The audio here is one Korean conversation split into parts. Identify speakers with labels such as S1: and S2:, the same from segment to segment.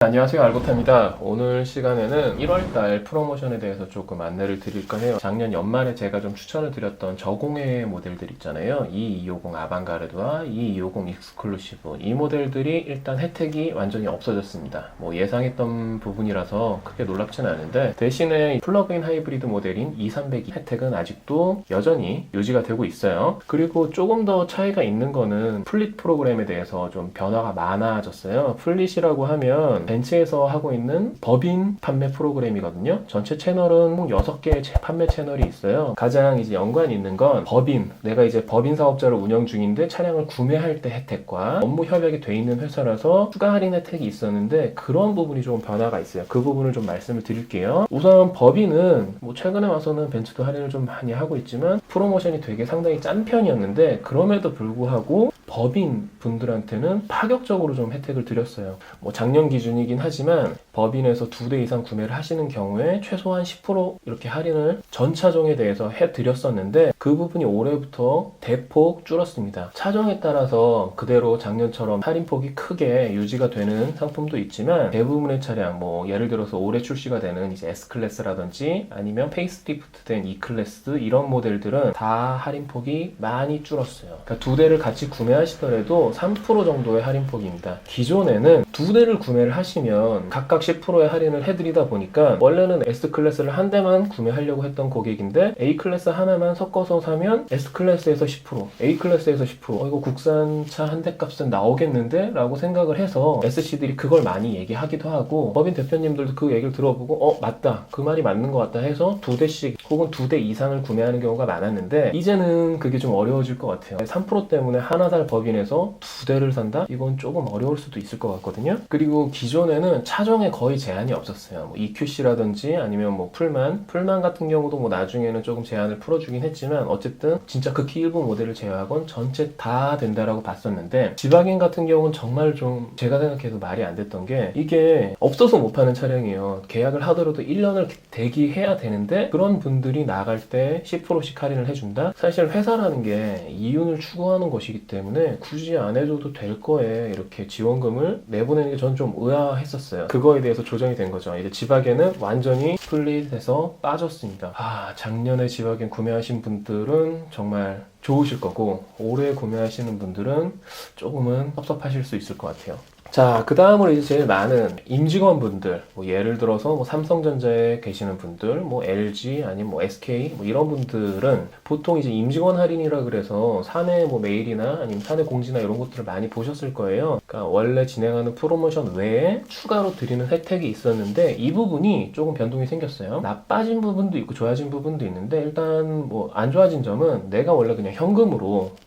S1: 안녕하세요, 알고타입니다. 오늘 시간에는 1월달 프로모션에 대해서 조금 안내를 드릴까 해요. 작년 연말에 제가 좀 추천을 드렸던 저공해 모델들 있잖아요. E250 아방가르드와 E250 익스클루시브, 이 모델들이 일단 혜택이 완전히 없어졌습니다. 예상했던 부분이라서 크게 놀랍진 않은데, 대신에 플러그인 하이브리드 모델인 E300 혜택은 아직도 여전히 유지가 되고 있어요. 그리고 조금 더 차이가 있는 거는 플릿 프로그램에 대해서 좀 변화가 많아졌어요. 플릿이라고 하면 벤츠에서 하고 있는 법인 판매 프로그램이거든요. 전체 채널은 총 6개의 판매 채널이 있어요. 가장 이제 연관이 있는 건 법인, 내가 이제 법인 사업자를 운영 중인데 차량을 구매할 때 혜택과 업무 협약이 돼 있는 회사라서 추가 할인 혜택이 있었는데, 그런 부분이 좀 변화가 있어요. 그 부분을 좀 말씀을 드릴게요. 우선 법인은 최근에 와서는 벤츠도 할인을 좀 많이 하고 있지만 프로모션이 되게 상당히 짠 편이었는데, 그럼에도 불구하고 법인 분들한테는 파격적으로 좀 혜택을 드렸어요. 작년 기준이긴 하지만 법인에서 2대 이상 구매를 하시는 경우에 최소한 10% 이렇게 할인을 전 차종에 대해서 해드렸었는데, 그 부분이 올해부터 대폭 줄었습니다. 차종에 따라서 그대로 작년처럼 할인폭이 크게 유지가 되는 상품도 있지만, 대부분의 차량, 예를 들어서 올해 출시가 되는 이제 S클래스라든지 아니면 페이스리프트된 E클래스, 이런 모델들은 다 할인폭이 많이 줄었어요. 그러니까 2대를 같이 구매하시더라도 3% 정도의 할인폭입니다. 기존에는 2대를 구매를 하시면 각각 10%의 할인을 해드리다 보니까, 원래는 S클래스를 한 대만 구매하려고 했던 고객인데 A클래스 하나만 섞어서 사면 S클래스에서 10%, A클래스에서 10%, 이거 국산차 한 대 값은 나오겠는데? 라고 생각을 해서 SC들이 그걸 많이 얘기하기도 하고, 법인 대표님들도 그 얘기를 들어보고 맞다, 그 말이 맞는 것 같다 해서 2대씩 혹은 2대 이상을 구매하는 경우가 많았는데, 이제는 그게 좀 어려워질 것 같아요. 3% 때문에 하나 살 법인에서 2대를 산다? 이건 조금 어려울 수도 있을 것 같거든요. 그리고 기존에는 차종에 거의 제한이 없었어요. EQC라든지 아니면 풀만 같은 경우도 나중에는 조금 제한을 풀어주긴 했지만, 어쨌든 진짜 극히 일부 모델을 제외하곤 전체 다 된다라고 봤었는데, 지바겐 같은 경우는 정말 좀 제가 생각해도 말이 안 됐던 게, 이게 없어서 못 파는 차량이에요. 계약을 하더라도 1년을 대기해야 되는데, 그런 분들이 나갈 때 10%씩 할인을 해준다? 사실 회사라는 게 이윤을 추구하는 것이기 때문에 굳이 안 해줘도 될 거에 이렇게 지원금을 내보내는 게 저는 좀 의아했었어요. 그거에 대해서 조정이 된 거죠. 이제 지바겐은 완전히 플릿해서 빠졌습니다. 작년에 지바겐 구매하신 분들은 정말 좋으실 거고, 올해 구매하시는 분들은 조금은 섭섭하실 수 있을 것 같아요. 자, 그 다음으로 이제 제일 많은 임직원분들, 예를 들어서 삼성전자에 계시는 분들, LG 아니면 SK 이런 분들은 보통 이제 임직원 할인이라 그래서 사내 메일이나 아니면 사내 공지나 이런 것들을 많이 보셨을 거예요. 그러니까 원래 진행하는 프로모션 외에 추가로 드리는 혜택이 있었는데, 이 부분이 조금 변동이 생겼어요. 나빠진 부분도 있고 좋아진 부분도 있는데, 일단 안 좋아진 점은, 내가 원래 그냥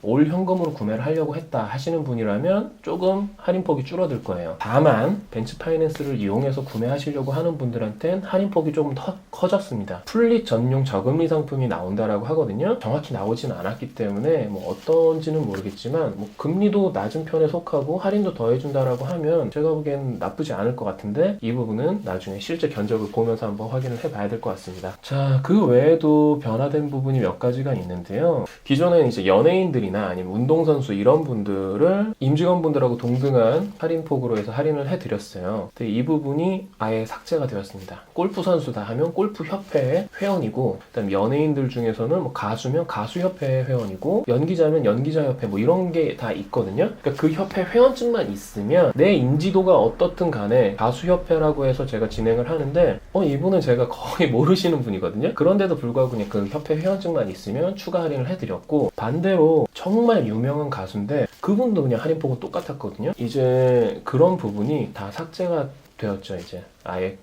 S1: 올 현금으로 구매를 하려고 했다 하시는 분이라면 조금 할인폭이 줄어들 거예요. 다만 벤츠 파이낸스를 이용해서 구매하시려고 하는 분들한테는 할인폭이 조금 더 커졌습니다. 풀릿 전용 저금리 상품이 나온다라고 하거든요. 정확히 나오지는 않았기 때문에 어떤지는 모르겠지만, 금리도 낮은 편에 속하고 할인도 더 해준다라고 하면 제가 보기엔 나쁘지 않을 것 같은데, 이 부분은 나중에 실제 견적을 보면서 한번 확인을 해봐야 될 것 같습니다. 자, 그 외에도 변화된 부분이 몇 가지가 있는데요. 기존에는 이제 연예인들이나 아니면 운동선수 이런 분들을 임직원분들하고 동등한 할인폭으로 해서 할인을 해드렸어요. 근데 이 부분이 아예 삭제가 되었습니다. 골프 선수다 하면 골프협회의 회원이고, 그다음 연예인들 중에서는 가수면 가수협회의 회원이고, 연기자면 연기자협회 이런 게 다 있거든요. 그러니까 그 협회 회원증만 있으면, 내 인지도가 어떻든 간에 가수협회라고 해서 제가 진행을 하는데, 이분은 제가 거의 모르시는 분이거든요. 그런데도 불구하고 그냥 그 협회 회원증만 있으면 추가 할인을 해드렸고, 반대로 정말 유명한 가수인데 그분도 그냥 할인폭은 똑같았거든요. 이제 그런 부분이 다 삭제가 되었죠. 이제 아예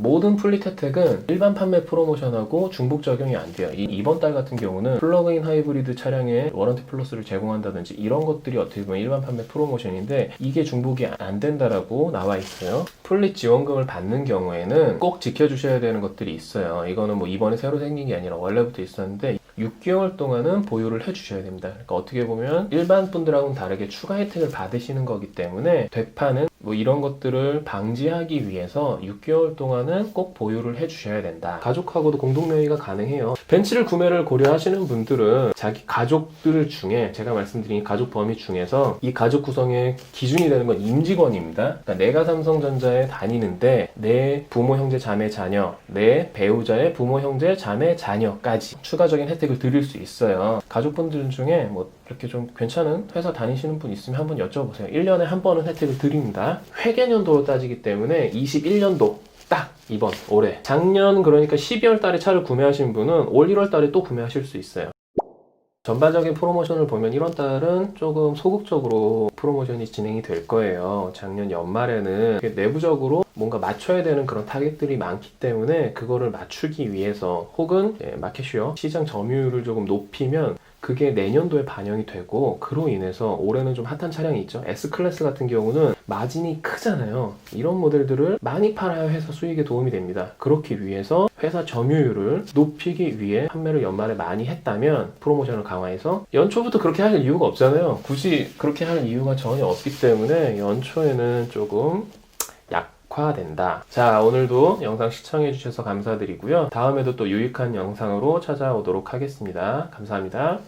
S1: 모든 플릿 혜택은 일반 판매 프로모션하고 중복 적용이 안 돼요. 이번 달 같은 경우는 플러그인 하이브리드 차량에 워런티 플러스를 제공한다든지 이런 것들이 어떻게 보면 일반 판매 프로모션인데, 이게 중복이 안 된다라고 나와 있어요. 플릿 지원금을 받는 경우에는 꼭 지켜주셔야 되는 것들이 있어요. 이거는 이번에 새로 생긴 게 아니라 원래부터 있었는데, 6개월 동안은 보유를 해주셔야 됩니다. 그러니까 어떻게 보면 일반 분들하고는 다르게 추가 혜택을 받으시는 거기 때문에, 되파는 뭐 이런 것들을 방지하기 위해서 6개월 동안은 꼭 보유를 해주셔야 된다. 가족하고도 공동명의가 가능해요. 벤츠를 구매를 고려하시는 분들은 자기 가족들 중에 제가 말씀드린 가족 범위 중에서 이 가족 구성의 기준이 되는 건 임직원입니다. 그러니까 내가 삼성전자에 다니는데 내 부모, 형제, 자매, 자녀, 내 배우자의 부모, 형제, 자매, 자녀까지 추가적인 혜택을 드릴 수 있어요. 가족분들 중에 뭐 이렇게 좀 괜찮은 회사 다니시는 분 있으면 한번 여쭤보세요. 1년에 한 번은 혜택을 드립니다. 회계년도로 따지기 때문에 21년도 딱 이번 올해 작년 그러니까 12월 달에 차를 구매하신 분은 올 1월 달에 또 구매하실 수 있어요. 전반적인 프로모션을 보면 1월 달은 조금 소극적으로 프로모션이 진행이 될 거예요. 작년 연말에는 내부적으로 뭔가 맞춰야 되는 그런 타겟들이 많기 때문에 그거를 맞추기 위해서 혹은 마켓슈어 시장 점유율을 조금 높이면 그게 내년도에 반영이 되고 그로 인해서 올해는 좀 핫한 차량이 있죠. S클래스 같은 경우는 마진이 크잖아요. 이런 모델들을 많이 팔아야 회사 수익에 도움이 됩니다. 그렇기 위해서 회사 점유율을 높이기 위해 판매를 연말에 많이 했다면 프로모션을 강화해서 연초부터 그렇게 할 이유가 없잖아요. 굳이 그렇게 할 이유가 전혀 없기 때문에 연초에는 조금 약화된다. 자, 오늘도 영상 시청해주셔서 감사드리고요. 다음에도 또 유익한 영상으로 찾아오도록 하겠습니다. 감사합니다.